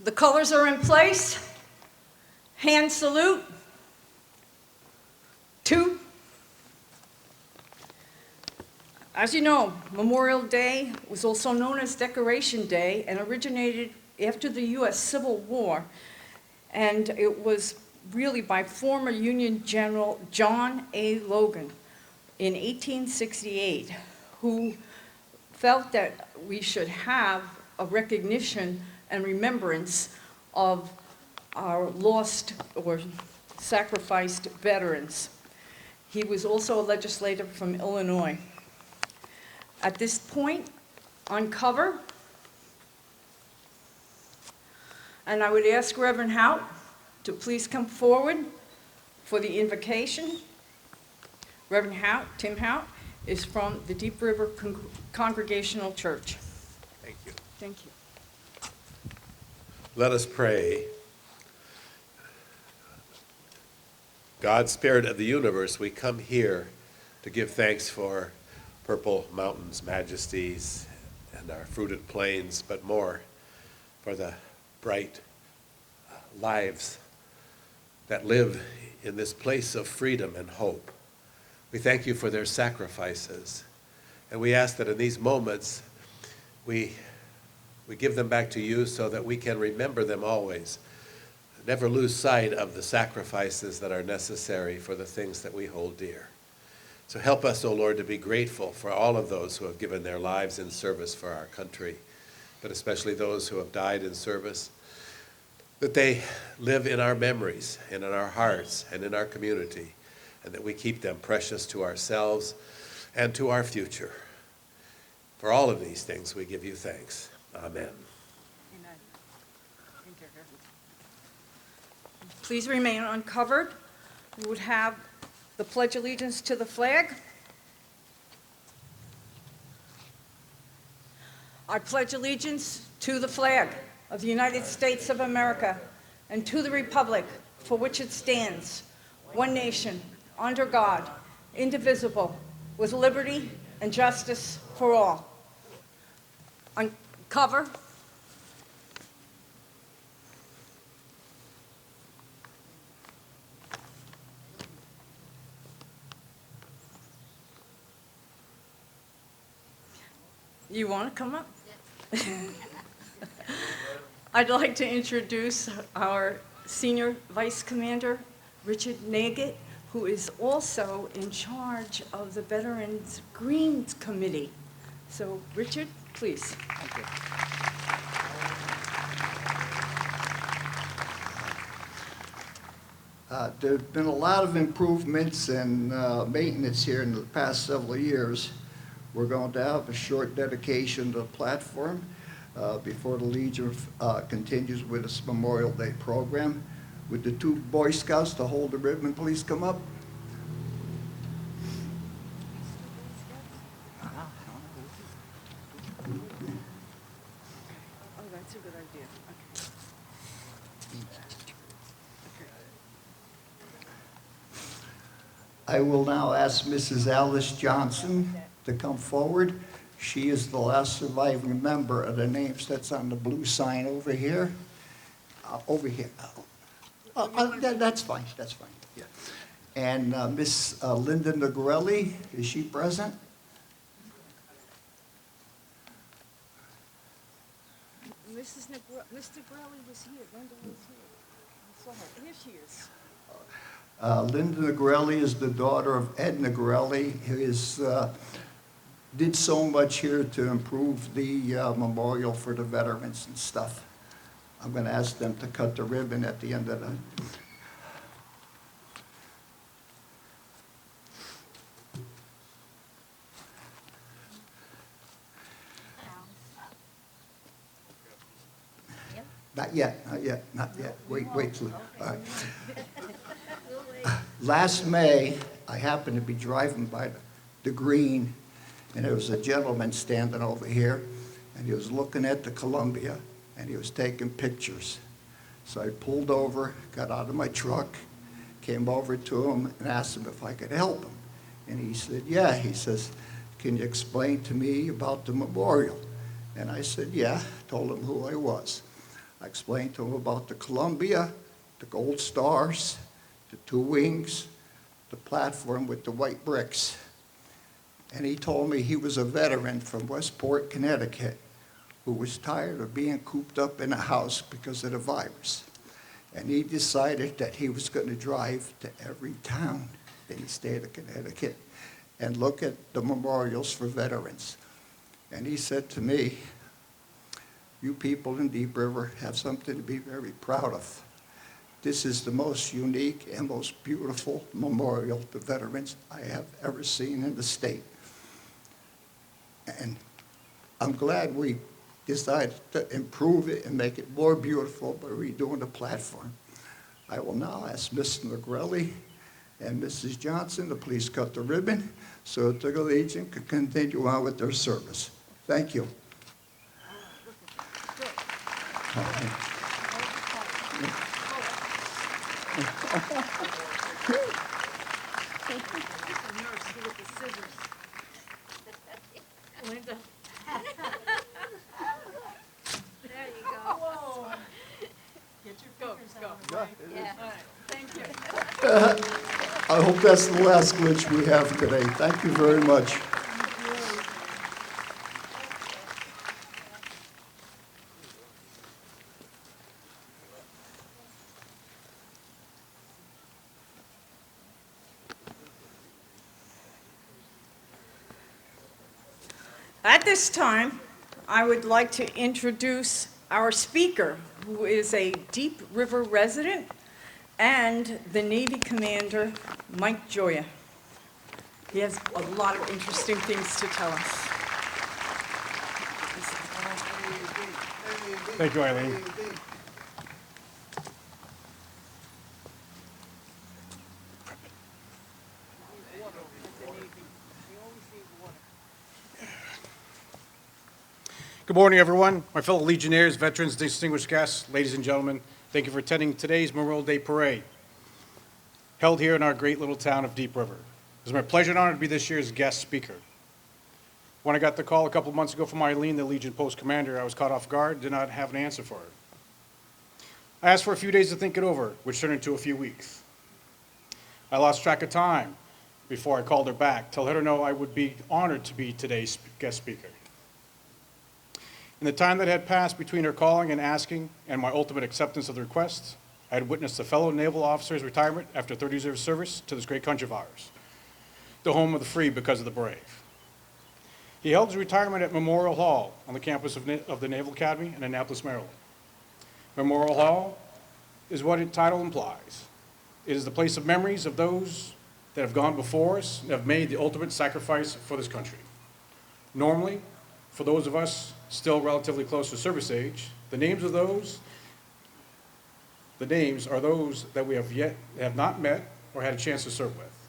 The colors are in place. Hand salute. 2. As you know, Memorial Day was also known as Decoration Day and originated after the U.S. Civil War. And it was really by former Union General John A. Logan in 1868, who felt that we should have a recognition and remembrance of our lost or sacrificed veterans. He was also a legislator from Illinois. At this point, on cover, and I would ask Reverend Hout to please come forward for the invocation. Reverend Hout, Tim Hout, is from the Deep River Congregational Church. Thank you. Thank you. Let us pray. God, Spirit of the universe, we come here to give thanks for Purple Mountain's majesties and our fruited plains, but more for the bright lives that live in this place of freedom and hope. We thank you for their sacrifices, and we ask that in these moments we give them back to you so that we can remember them always. Never lose sight of the sacrifices that are necessary for the things that we hold dear. So help us, O Lord, to be grateful for all of those who have given their lives in service for our country, but especially those who have died in service, that they live in our memories and in our hearts and in our community, and that we keep them precious to ourselves and to our future. For all of these things, we give you thanks. Amen. Please remain uncovered. We would have the Pledge of Allegiance to the flag. I pledge allegiance to the flag of the United States of America and to the republic for which it stands, one nation, under God, indivisible, with liberty and justice for all. Uncover. You want to come up? I'd like to introduce our Senior Vice Commander, Richard Naget, who is also in charge of the Veterans Greens Committee. So, Richard, please. Thank you. There have been a lot of improvements and maintenance here in the past several years. We're going to have a short dedication to the platform before the Legion continues with its Memorial Day program. Would the 2 Boy Scouts to hold the ribbon please come up? Oh, that's a good idea. I will now ask Mrs. Alice Johnson to come forward. She is the last surviving member of the names that's on the blue sign over here. That's fine, that's fine, yeah. And Miss Linda Negrelli, is she present? Mr. Negrelli was here. Linda was here. I saw her. Here she is. Linda Negrelli is the daughter of Ed Negrelli, who did so much here to improve the memorial for the veterans and stuff. I'm going to ask them to cut the ribbon at the end of the... Not yet, not yet, not yet. Wait till... All right. Last May, I happened to be driving by the green, and there was a gentleman standing over here, and he was looking at the Columbia, and he was taking pictures. So I pulled over, got out of my truck, came over to him, and asked him if I could help him. And he said, yeah. He says, can you explain to me about the memorial? And I said, yeah. Told him who I was. I explained to him about the Columbia, the gold stars, the two wings, the platform with the white bricks. And he told me he was a veteran from Westport, Connecticut, who was tired of being cooped up in a house because of the virus. And he decided that he was going to drive to every town in the state of Connecticut and look at the memorials for veterans. And he said to me, you people in Deep River have something to be very proud of. This is the most unique and most beautiful memorial to veterans I have ever seen in the state. And I'm glad we decided to improve it and make it more beautiful by redoing the platform. I will now ask Mr. Negrelli and Mrs. Johnson to please cut the ribbon so that the Legion can continue on with their service. Thank you. Linda. There you go. Whoa. Get your fingers out. Right? Yeah. All right, thank you. I hope that's the last glitch we have today. Thank you very much. At this time, I would like to introduce our speaker, who is a Deep River resident and the Navy Commander, Mike Gioia. He has a lot of interesting things to tell us. Thank you, Eileen. Good morning, everyone. My fellow Legionnaires, veterans, distinguished guests, ladies and gentlemen, thank you for attending today's Memorial Day Parade, held here in our great little town of Deep River. It's my pleasure and honor to be this year's guest speaker. When I got the call a couple of months ago from Eileen, the Legion Post Commander, I was caught off guard, did not have an answer for her. I asked for a few days to think it over, which turned into a few weeks. I lost track of time before I called her back to let her know I would be honored to be today's guest speaker. In the time that had passed between her calling and asking and my ultimate acceptance of the request, I had witnessed a fellow naval officer's retirement after 30 years of service to this great country of ours, the home of the free because of the brave. He held his retirement at Memorial Hall on the campus of the Naval Academy in Annapolis, Maryland. Memorial Hall is what its title implies. It is the place of memories of those that have gone before us and have made the ultimate sacrifice for this country. Normally, for those of us still relatively close to service age, the names are those that we have not met or had a chance to serve with.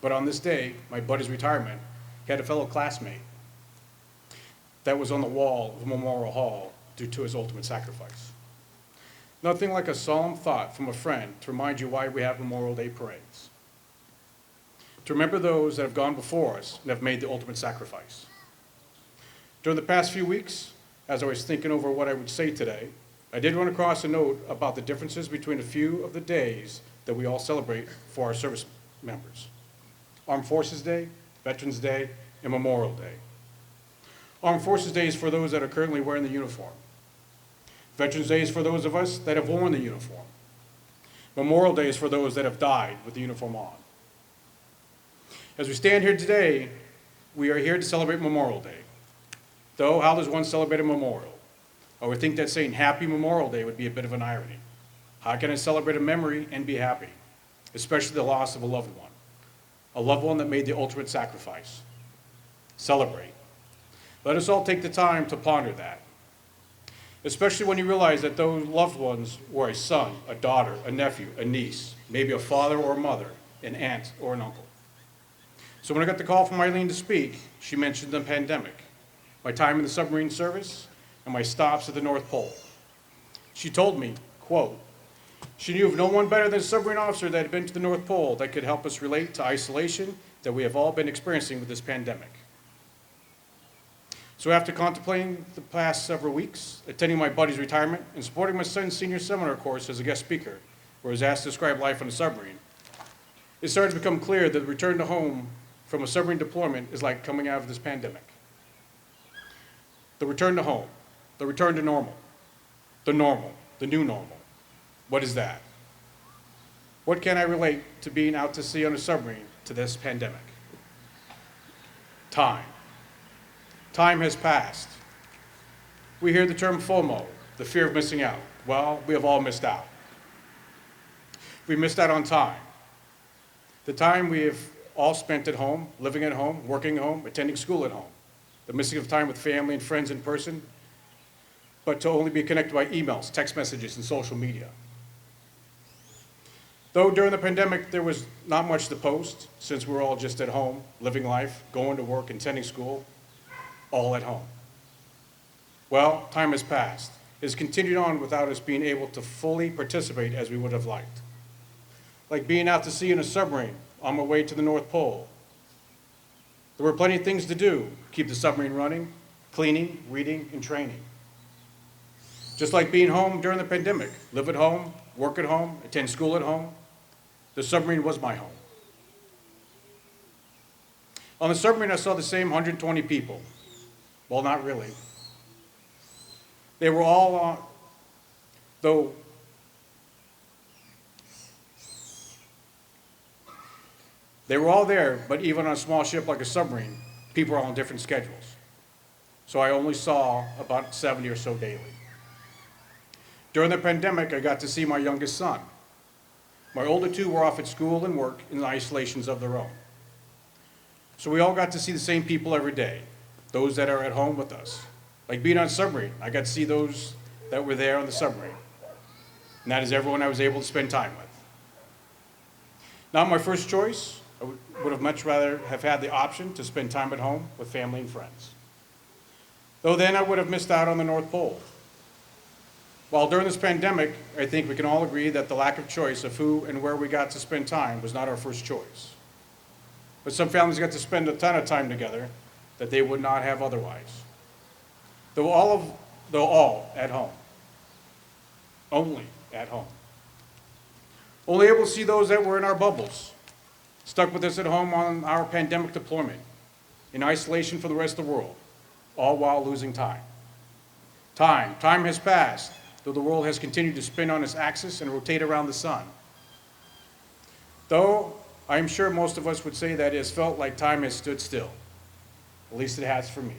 But on this day, my buddy's retirement, he had a fellow classmate that was on the wall of Memorial Hall due to his ultimate sacrifice. Nothing like a solemn thought from a friend to remind you why we have Memorial Day parades. To remember those that have gone before us and have made the ultimate sacrifice. During the past few weeks, as I was thinking over what I would say today, I did run across a note about the differences between a few of the days that we all celebrate for our service members. Armed Forces Day, Veterans Day, and Memorial Day. Armed Forces Day is for those that are currently wearing the uniform. Veterans Day is for those of us that have worn the uniform. Memorial Day is for those that have died with the uniform on. As we stand here today, we are here to celebrate Memorial Day. Though, how does one celebrate a memorial? I would think that saying Happy Memorial Day would be a bit of an irony. How can I celebrate a memory and be happy? Especially the loss of a loved one that made the ultimate sacrifice. Celebrate. Let us all take the time to ponder that. Especially when you realize that those loved ones were a son, a daughter, a nephew, a niece, maybe a father or a mother, an aunt or an uncle. So when I got the call from Eileen to speak, she mentioned the pandemic, my time in the submarine service, and my stops at the North Pole. She told me, quote, she knew of no one better than a submarine officer that had been to the North Pole that could help us relate to isolation that we have all been experiencing with this pandemic. So after contemplating the past several weeks, attending my buddy's retirement, and supporting my son's senior seminar course as a guest speaker, where I was asked to describe life on a submarine, it started to become clear that the return to home from a submarine deployment is like coming out of this pandemic. The return to home, the return to normal, the new normal. What is that? What can I relate to being out to sea on a submarine to this pandemic? Time. Time has passed. We hear the term FOMO, the fear of missing out. Well, we have all missed out. We missed out on time. The time we have all spent at home, living at home, working at home, attending school at home. The missing of time with family and friends in person, but to only be connected by emails, text messages, and social media. Though during the pandemic there was not much to post, since we were all just at home, living life, going to work, attending school, all at home. Well, time has passed. It has continued on without us being able to fully participate as we would have liked. Like being out to sea in a submarine on my way to the North Pole. There were plenty of things to do. Keep the submarine running, cleaning, reading, and training. Just like being home during the pandemic. Live at home, work at home, attend school at home. The submarine was my home. On the submarine, I saw the same 120 people. Well, not really. They were all though they were all there, but even on a small ship like a submarine, people are on different schedules. So I only saw about 70 or so daily. During the pandemic, I got to see my youngest son. My older two were off at school and work in isolations of their own. So we all got to see the same people every day, those that are at home with us. Like being on a submarine, I got to see those that were there on the submarine. And that is everyone I was able to spend time with. Not my first choice. I would have much rather have had the option to spend time at home with family and friends. Though then I would have missed out on the North Pole. While during this pandemic, I think we can all agree that the lack of choice of who and where we got to spend time was not our first choice. But some families got to spend a ton of time together that they would not have otherwise. Though all at home. Only at home. Only able to see those that were in our bubbles, stuck with us at home on our pandemic deployment, in isolation from the rest of the world, all while losing time. Time has passed, though the world has continued to spin on its axis and rotate around the sun. Though I am sure most of us would say that it has felt like time has stood still. At least it has for me.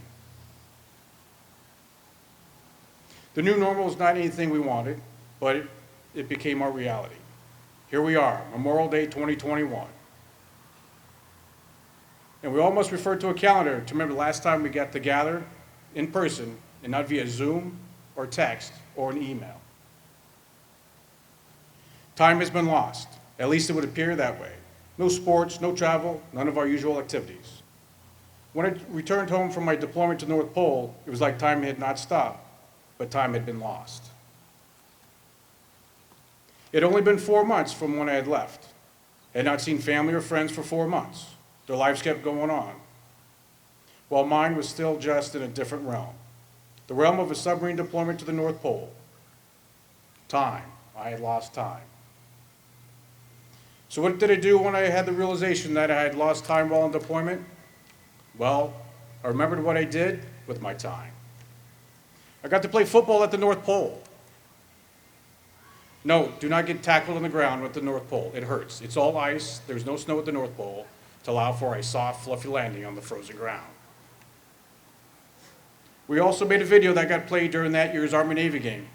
The new normal is not anything we wanted, but it became our reality. Here we are, Memorial Day 2021. And we all must refer to a calendar to remember the last time we got together in person and not via Zoom or text or an email. Time has been lost. At least it would appear that way. No sports, no travel, none of our usual activities. When I returned home from my deployment to the North Pole, it was like time had not stopped, but time had been lost. It had only been 4 months from when I had left. I had not seen family or friends for 4 months. Their lives kept going on, while mine was still just in a different realm. The realm of a submarine deployment to the North Pole. Time. I had lost time. So what did I do when I had the realization that I had lost time while in deployment? Well, I remembered what I did with my time. I got to play football at the North Pole. No, do not get tackled on the ground with the North Pole. It hurts. It's all ice. There's no snow at the North Pole to allow for a soft, fluffy landing on the frozen ground. We also made a video that got played during that year's Army-Navy game,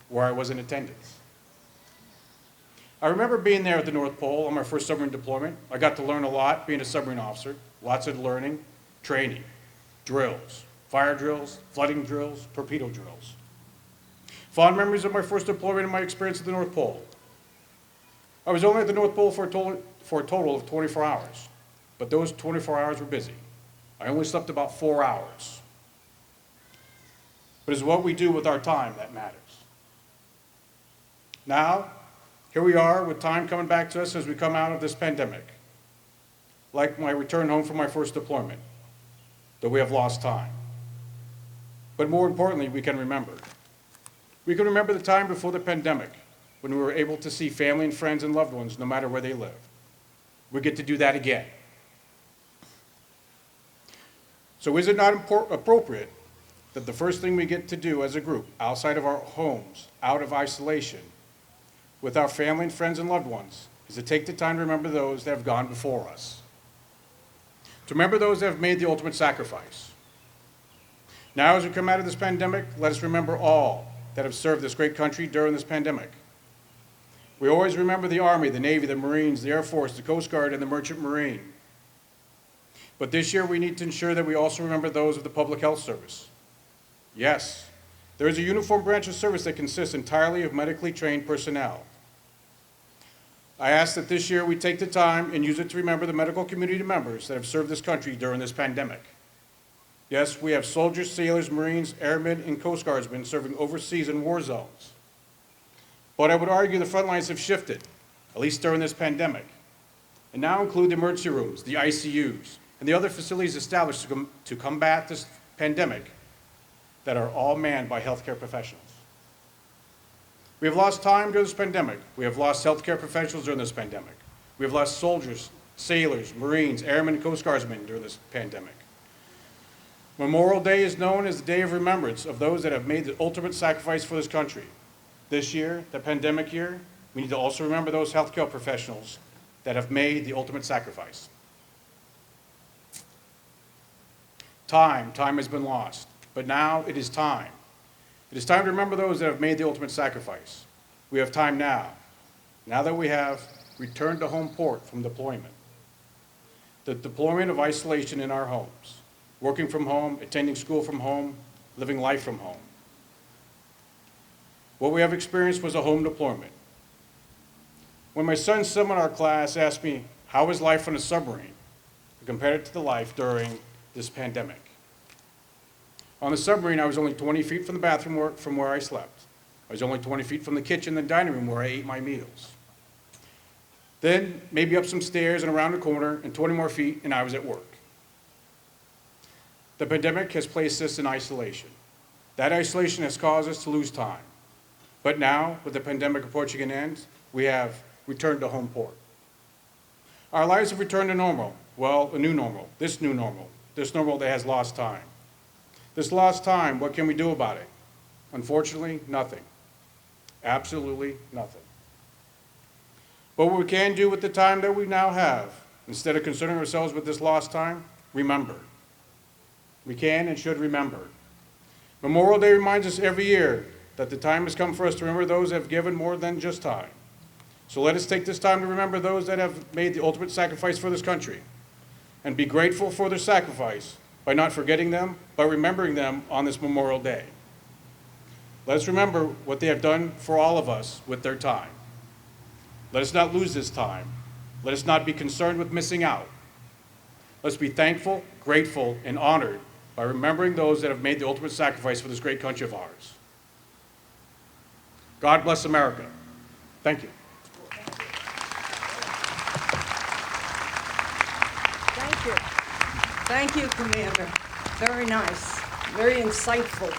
where I was in attendance. I remember being there at the North Pole on my first submarine deployment. I got to learn a lot being a submarine officer, lots of learning, training, drills, fire drills, flooding drills, torpedo drills. Fond memories of my first deployment and my experience at the North Pole. I was only at the North Pole for a total of 24 hours, but those 24 hours were busy. I only slept about 4 hours. But it's what we do with our time that matters. Now, here we are with time coming back to us as we come out of this pandemic. Like my return home from my first deployment, though we have lost time. But more importantly, we can remember. We can remember the time before the pandemic when we were able to see family and friends and loved ones no matter where they live. We get to do that again. So is it not appropriate that the first thing we get to do as a group, outside of our homes, out of isolation, with our family and friends and loved ones, is to take the time to remember those that have gone before us? To remember those that have made the ultimate sacrifice. Now, as we come out of this pandemic, let us remember all that have served this great country during this pandemic. We always remember the Army, the Navy, the Marines, the Air Force, the Coast Guard, and the Merchant Marine. But this year, we need to ensure that we also remember those of the Public Health Service. Yes, there is a uniformed branch of service that consists entirely of medically trained personnel. I ask that this year we take the time and use it to remember the medical community members that have served this country during this pandemic. Yes, we have soldiers, sailors, Marines, airmen, and Coast Guardsmen serving overseas in war zones. But I would argue the front lines have shifted, at least during this pandemic, and now include the emergency rooms, the ICUs, and the other facilities established to combat this pandemic that are all manned by healthcare professionals. We have lost time during this pandemic. We have lost healthcare professionals during this pandemic. We have lost soldiers, sailors, Marines, airmen, and Coast Guardsmen during this pandemic. Memorial Day is known as the day of remembrance of those that have made the ultimate sacrifice for this country. This year, the pandemic year, we need to also remember those healthcare professionals that have made the ultimate sacrifice. Time has been lost, but now it is time. It is time to remember those that have made the ultimate sacrifice. We have time now that we have returned to home port from deployment. The deployment of isolation in our homes, working from home, attending school from home, living life from home. What we have experienced was a home deployment. When my son's seminar class asked me, how is life on a submarine? I compared it to the life during this pandemic. On the submarine, I was only 20 feet from the bathroom from where I slept. I was only 20 feet from the kitchen and the dining room where I ate my meals. Then, maybe up some stairs and around a corner, and 20 more feet, and I was at work. The pandemic has placed us in isolation. That isolation has caused us to lose time. But now, with the pandemic approaching an end, we have returned to home port. Our lives have returned to normal. Well, a new normal, this normal that has lost time. This lost time, what can we do about it? Unfortunately, nothing. Absolutely nothing. But what we can do with the time that we now have, instead of concerning ourselves with this lost time, remember. We can and should remember. Memorial Day reminds us every year that the time has come for us to remember those that have given more than just time. So let us take this time to remember those that have made the ultimate sacrifice for this country and be grateful for their sacrifice by not forgetting them, but remembering them on this Memorial Day. Let us remember what they have done for all of us with their time. Let us not lose this time. Let us not be concerned with missing out. Let's be thankful, grateful, and honored by remembering those that have made the ultimate sacrifice for this great country of ours. God bless America. Thank you. Thank you. Thank you, Commander. Very nice, very insightful.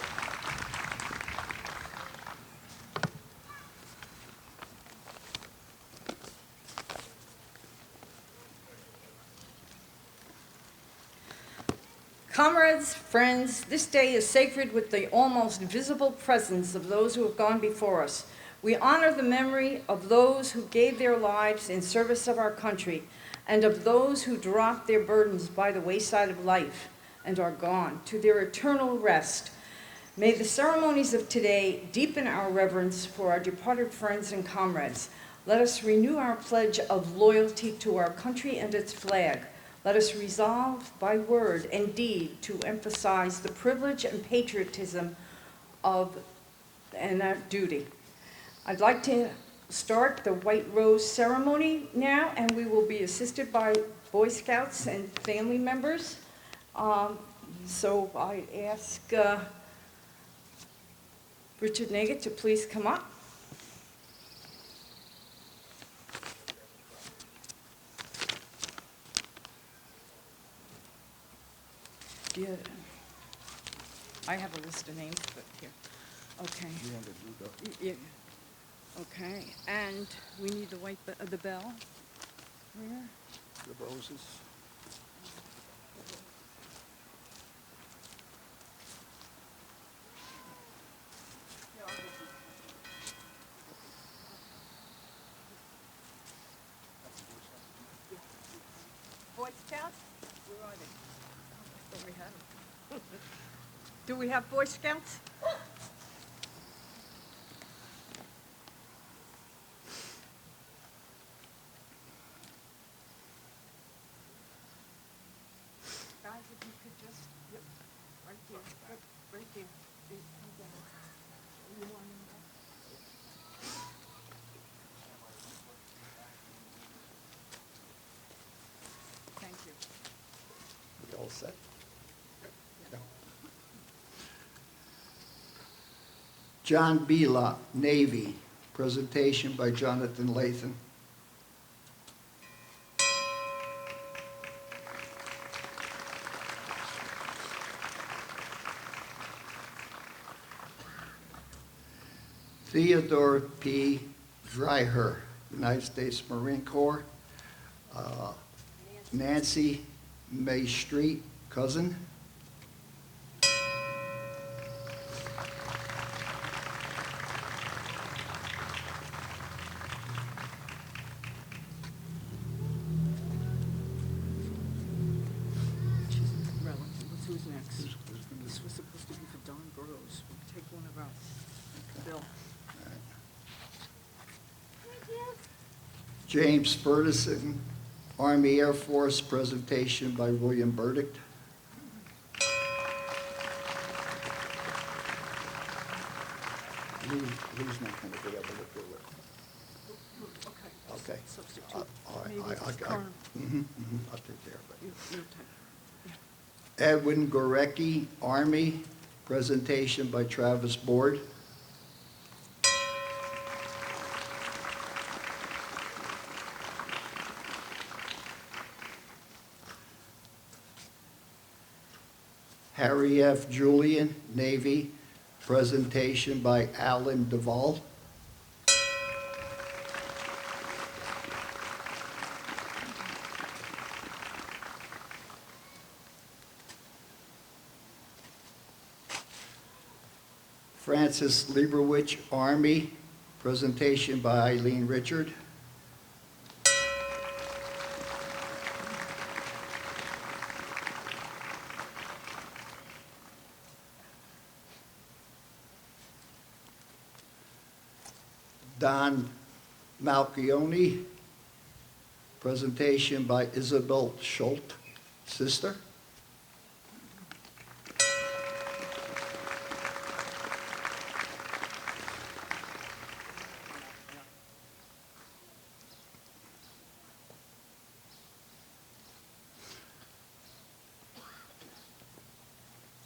Comrades, friends, this day is sacred with the almost visible presence of those who have gone before us. We honor the memory of those who gave their lives in service of our country and of those who dropped their burdens by the wayside of life and are gone to their eternal rest. May the ceremonies of today deepen our reverence for our departed friends and comrades. Let us renew our pledge of loyalty to our country and its flag. Let us resolve by word and deed to emphasize the privilege and patriotism and our duty. I'd like to start the White Rose ceremony now, and we will be assisted by Boy Scouts and family members. So I ask Richard Nagel to please come up. I have a list of names, but here, okay. Yeah. Okay, and we need the the bell. Where? The roses. Boy Scouts? Where are they? I thought we had them. Do we have Boy Scouts? Guys, if you could just, yep, right there, right there. You want them back? Thank you. We all set? Yeah. John Bela, Navy, presentation by Jonathan Lathan. Theodore P. Dreiher, United States Marine Corps. Nancy May Street, cousin. Relative, who's next? This was supposed to be for Don Burrows. We'll take one of our, Bill. James Ferguson, Army Air Force, presentation by William Burdick. Lee's not going to be able to do it. Okay. Okay. Substitute. All right, Maybe it's Carl. I'll take care of it. Your type. Edwin Gorecki, Army, presentation by Travis Board. Harry F. Julian, Navy, presentation by Alan Duvall. Francis Lieberwich, Army, presentation by Eileen Richard. Don Malchione, presentation by Isabel Schultz, sister.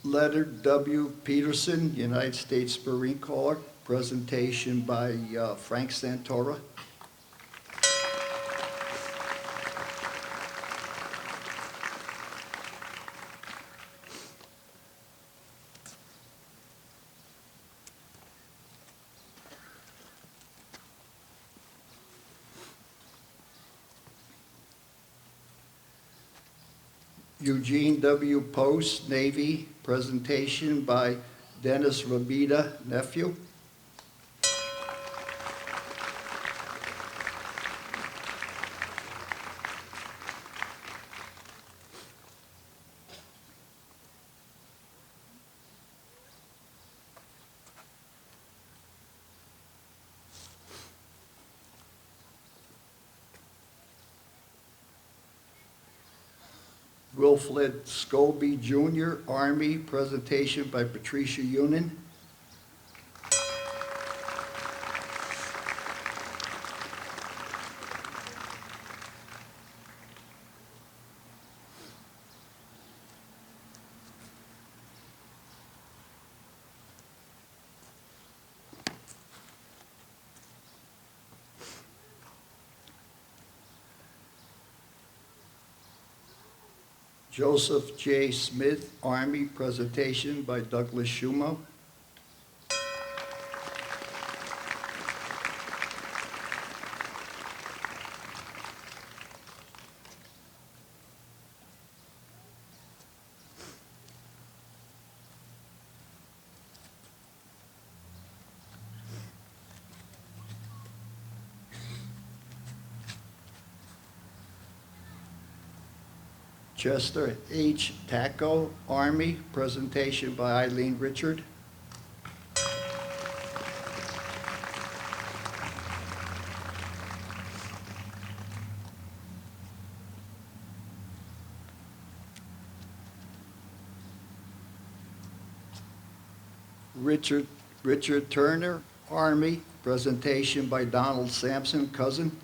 Leonard W. Peterson, United States Marine Corps, presentation by Frank Santora. Eugene W. Post, Navy, presentation by Dennis Rabida, nephew. Wilfred Scobie Jr., Army, presentation by Patricia Unin. Joseph J. Smith, Army, presentation by Douglas Schumo. Chester H. Taco, Army, presentation by Eileen Richard. Richard Turner, Army, presentation by Donald Sampson, cousin.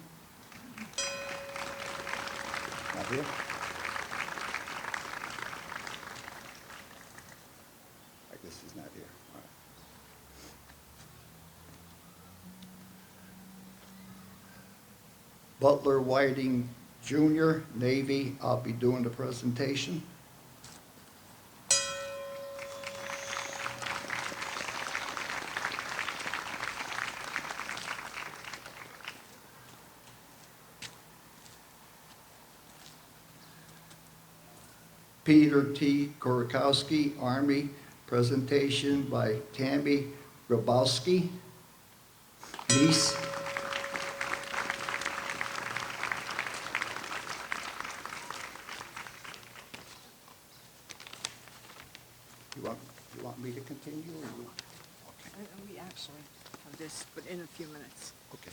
Not here. I guess he's not here. All right. Butler Whiting Jr., Navy, I'll be doing the presentation. Peter T. Korokowski, Army, presentation by Tammy Grabowski, niece. You want me to continue or you want? Okay. We actually have this, but in a few minutes. Okay.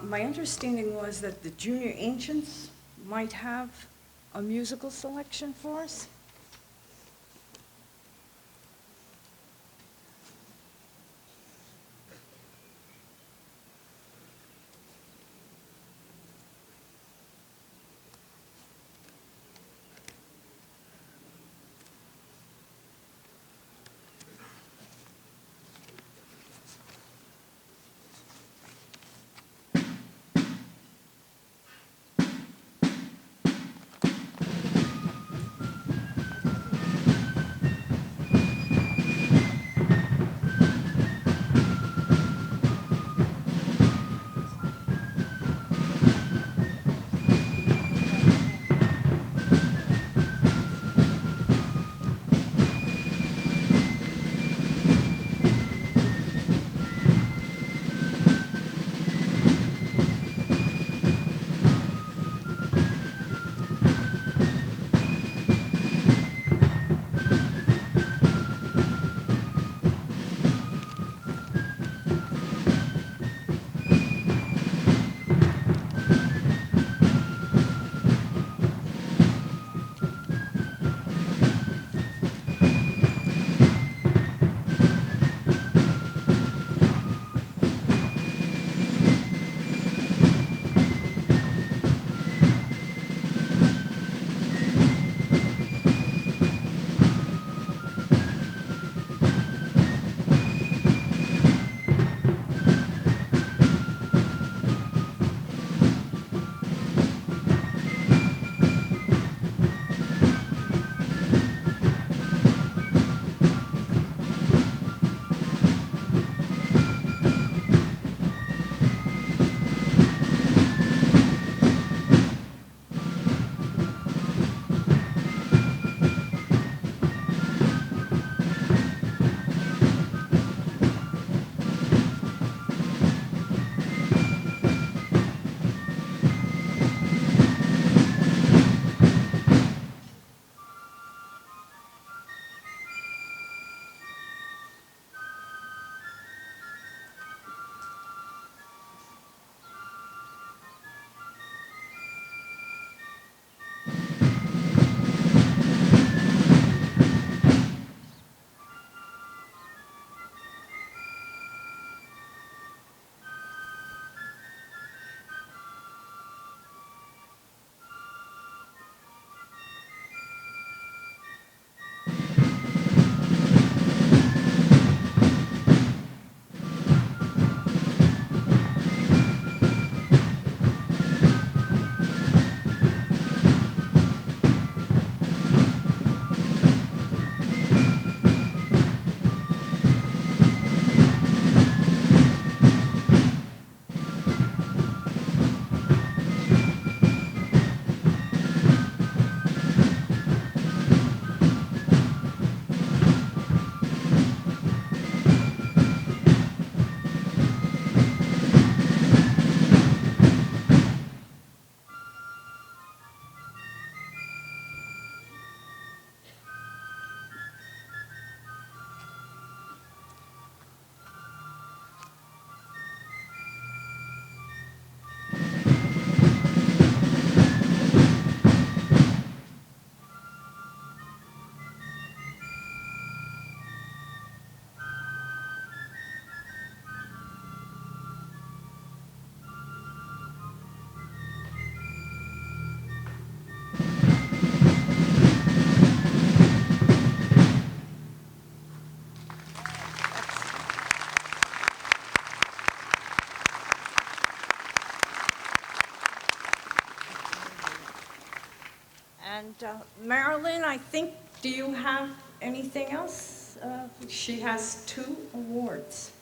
My understanding was that the junior ancients might have a musical selection for us. Marilyn, I think, do you have anything else? She has 2 awards.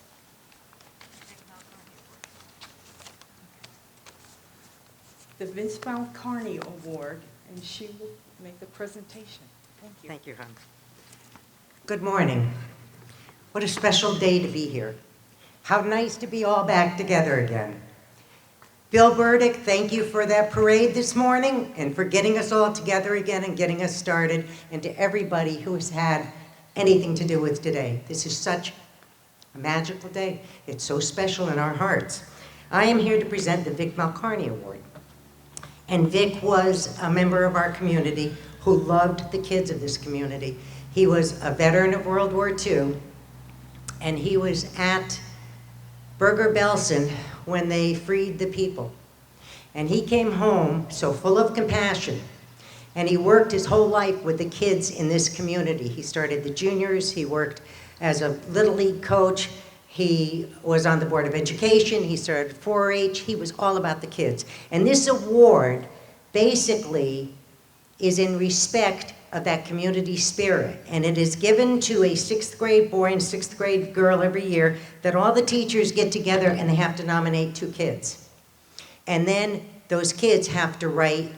The Vince Malcarney Award, and she will make the presentation. Thank you. Thank you, hon. Good morning. What a special day to be here. How nice to be all back together again. Bill Burdick, thank you for that parade this morning and for getting us all together again and getting us started, and to everybody who has had anything to do with today. This is such a magical day. It's so special in our hearts. I am here to present the Vic Malcarney Award. And Vic was a member of our community who loved the kids of this community. He was a veteran of World War II, and he was at Bergen-Belsen when they freed the people. And he came home so full of compassion, and he worked his whole life with the kids in this community. He started the juniors, he worked as a Little League coach, he was on the Board of Education, he started 4-H, he was all about the kids. And this award basically is in respect of that community spirit. And it is given to a 6th grade boy and 6th grade girl every year, that all the teachers get together and they have to nominate 2 kids. And then those kids have to write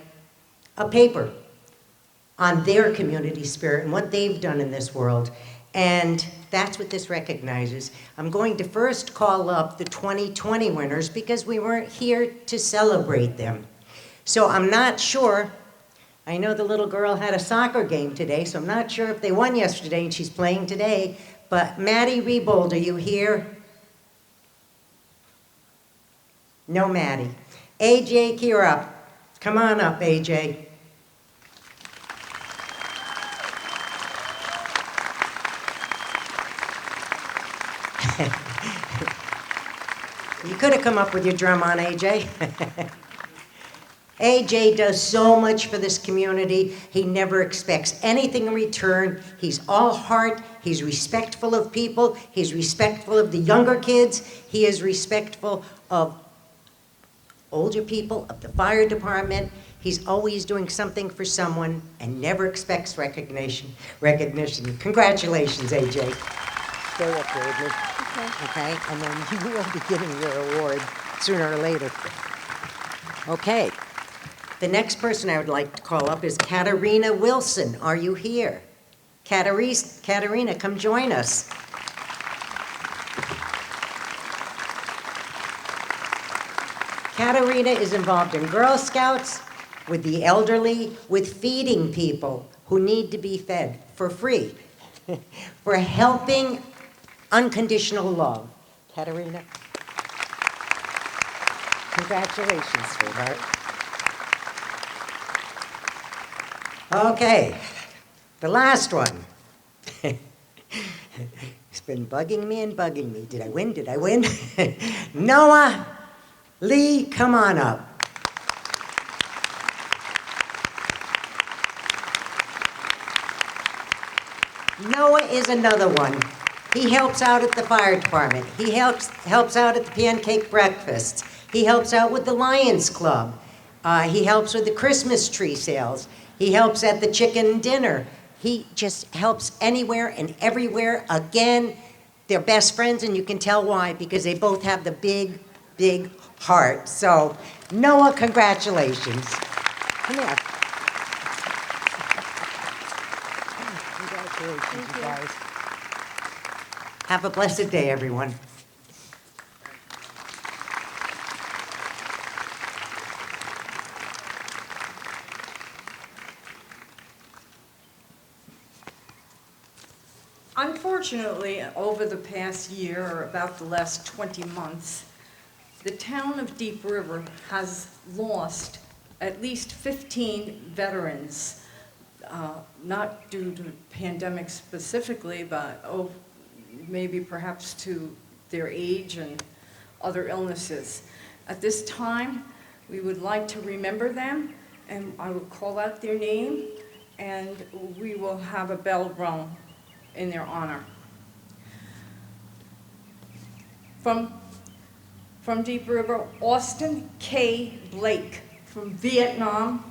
a paper on their community spirit and what they've done in this world. And that's what this recognizes. I'm going to first call up the 2020 winners because we weren't here to celebrate them. So I'm not sure, I know the little girl had a soccer game today, so I'm not sure if they won yesterday and she's playing today, but Maddie Rebold, are you here? No Maddie. AJ Kierup, come on up, AJ. You could have come up with your drum on, AJ. AJ does so much for this community. He never expects anything in return. He's all heart. He's respectful of people. He's respectful of the younger kids. He is respectful of older people, of the fire department. He's always doing something for someone and never expects recognition. Congratulations, AJ. Stay up there with me. Okay, and then you will be getting your award sooner or later. Okay, the next person I would like to call up is Katarina Wilson. Are you here? Katarina, come join us. Katarina is involved in Girl Scouts, with the elderly, with feeding people who need to be fed for free, for helping unconditional love. Katarina, congratulations, sweetheart. Okay, the last one. It's been bugging me and bugging me. Did I win? Did I win? Noah Lee, come on up. Noah is another one. He helps out at the fire department. He helps out at the pancake breakfasts. He helps out with the Lions Club. He helps with the Christmas tree sales. He helps at the chicken dinner. He just helps anywhere and everywhere. Again, they're best friends, and you can tell why, because they both have the big, big heart. So, Noah, congratulations. Come here. Congratulations, you guys. Have a blessed day, everyone. Unfortunately, over the past year, or about the last 20 months, the town of Deep River has lost at least 15 veterans, not due to pandemic specifically, but maybe perhaps to their age and other illnesses. At this time, we would like to remember them, and I will call out their name, and we will have a bell rung in their honor. From Deep River, Austin K. Blake, from Vietnam,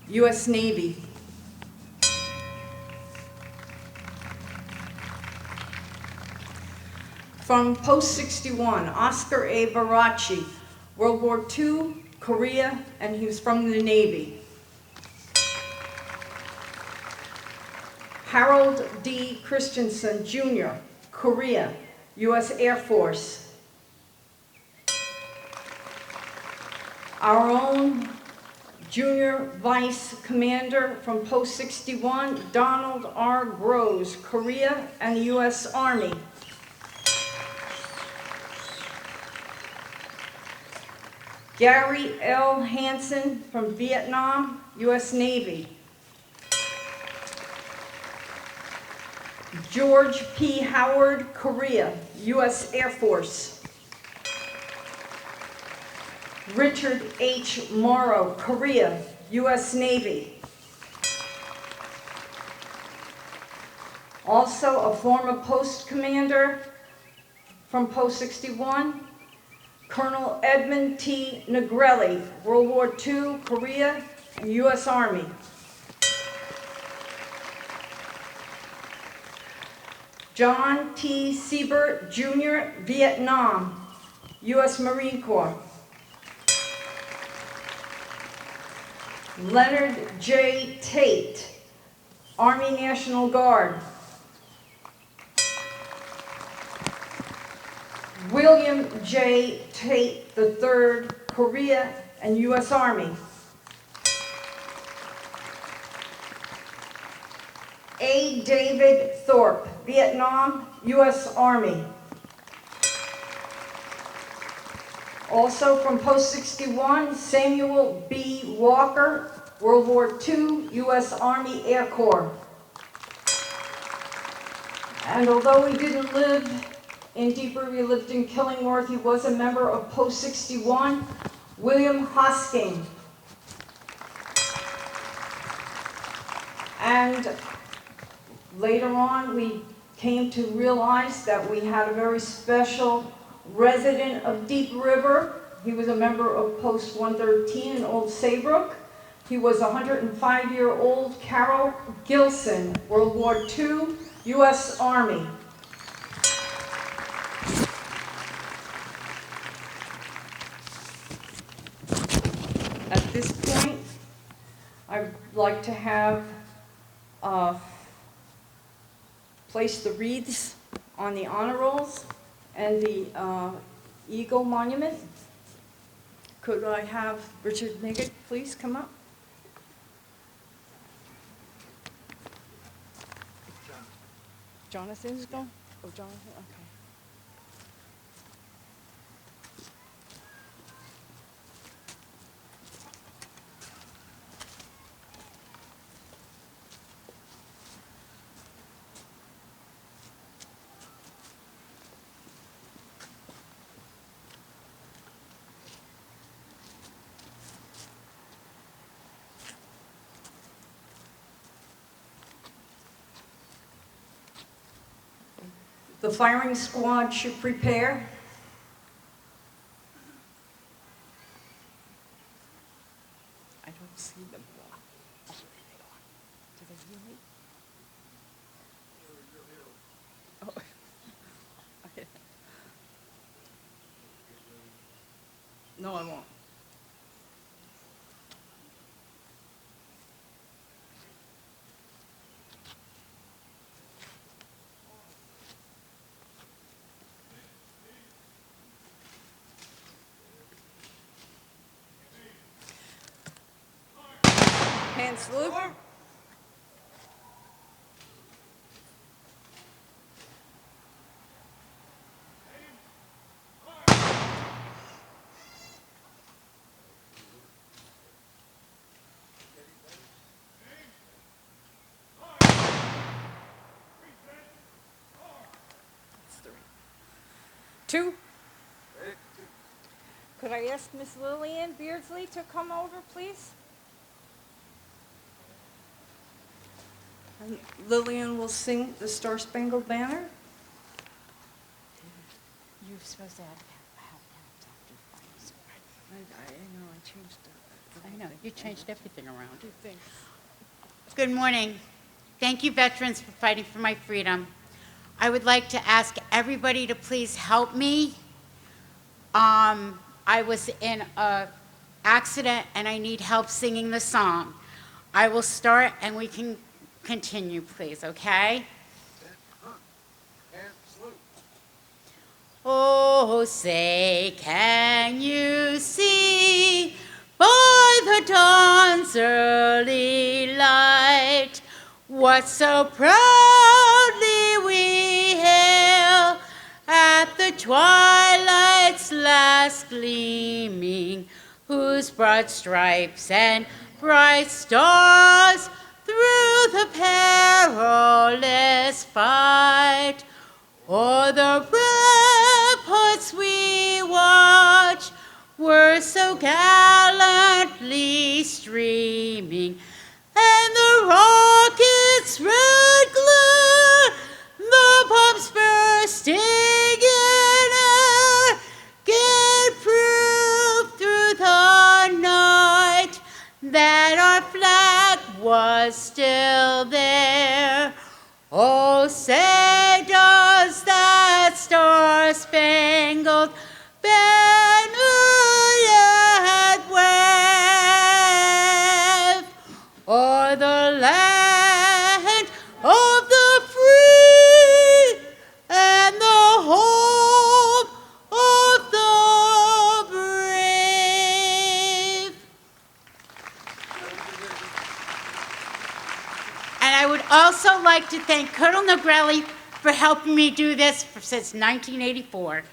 U.S. Navy. From Post 61, Oscar A. Barachi, World War II, Korea, and he was from the Navy. Harold D. Christensen, Jr., Korea, U.S. Air Force. Our own Junior Vice Commander from Post 61, Donald R. Groves, Korea, and the U.S. Army. Gary L. Hansen from Vietnam, U.S. Navy. George P. Howard, Korea, U.S. Air Force. Richard H. Morrow, Korea, U.S. Navy. Also a former post commander from Post 61, Colonel Edmund T. Negrelli, World War II, Korea, and U.S. Army. John T. Siebert, Jr., Vietnam, U.S. Marine Corps. Leonard J. Tate, Army National Guard. William J. Tate III, Korea and U.S. Army. A. David Thorpe, Vietnam, U.S. Army. Also from Post 61, Samuel B. Walker, World War II, U.S. Army Air Corps. And although he didn't live in Deep River, he lived in Killingworth, he was a member of Post 61, William Hosking. And later on, we came to realize that we had a very special resident of Deep River. He was a member of Post 113 in Old Saybrook. He was 105-year-old Carol Gilson, World War II, U.S. Army. At this point, I'd like to have place the wreaths on the honor rolls and the Eagle Monument. Could I have Richard Niggett please come up? Jonathan's going? Oh, Jonathan, okay. The firing squad should prepare. I don't see them. Oh, there they are. Do they hear me? Oh. Okay. No, I won't. Hand salute. That's three. Two. Could I ask Miss Lillian Beardsley to come over, please? And Lillian will sing the Star Spangled Banner. You're supposed to have parents after fights. I know, I changed it. I know, you changed everything around. Two things. Good morning. Thank you, veterans, for fighting for my freedom. I would like to ask everybody to please help me. I was in a accident and I need help singing the song. I will start and we can continue, please, okay? Oh, say, can you see by the dawn's early light what so proudly we hail at the twilight's last gleaming, whose broad stripes and bright stars through the perilous fight o'er the ramparts we watch were so gallantly streaming, and the rocket's red glare, the bombs bursting in air, gave proof through the night that our flag was still there. Oh, say does that star-spangled banner yet wave o'er the land of the free and the home of the brave? And I would also like to thank Colonel Negrelli for helping me do this since 1984.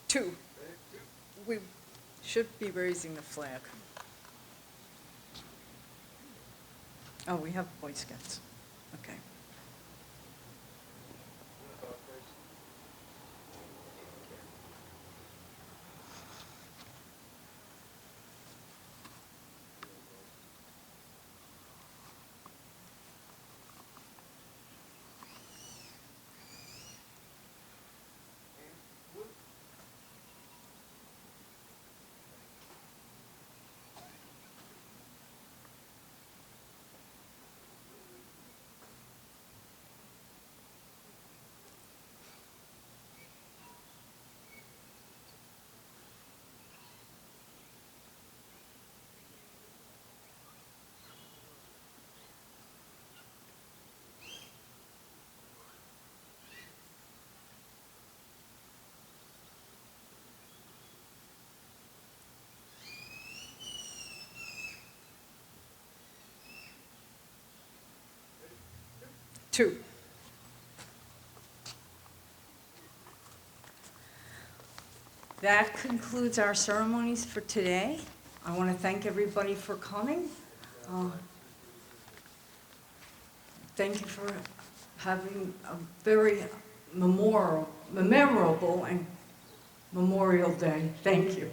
Two. We should be raising the flag. Oh, we have Boy Scouts. Okay. Two. That concludes our ceremonies for today. I want to thank everybody for coming. Thank you for having a very memorable and Memorial Day. Thank you.